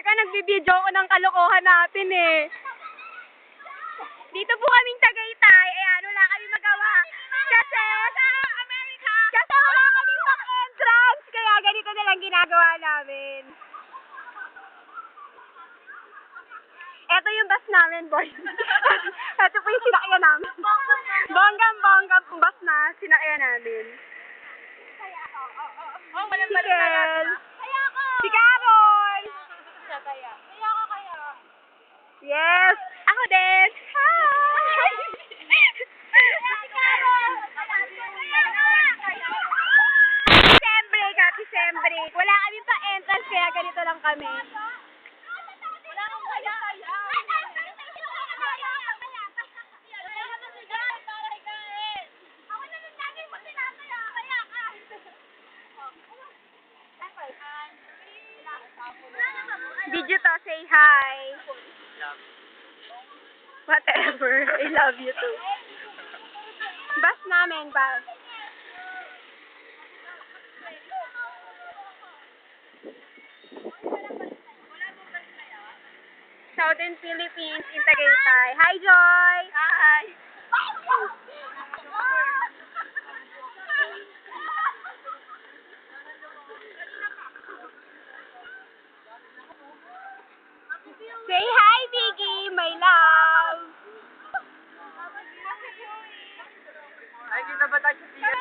Teka, nagbibideo ako ng kalokohan natin eh. Dito po kaming Tagaytay. Ayan, wala kami magawa. Kasi wala kaming back-entrance. Kaya ganito na lang ginagawa namin. Ito yung bus namin, boys. Ito po yung sinakyan namin. Bonggang-bonggang bus na sinakyan namin. Oh, walang Si balon na Kel. yan. Kaya ako. Si Carol. Siya kaya. Kaya ako kaya. Yes. Ako din. Hi. December. Wala kami pa entrance kaya ganito lang kami. Wala akong kaya. Did you to say hi? Whatever. I love you too. Bus namin, bus. Southern Philippines in Tagaytay. Hi, Joy! Hi. Say hi, Vicky, my love! Ay, kita ba tayo sa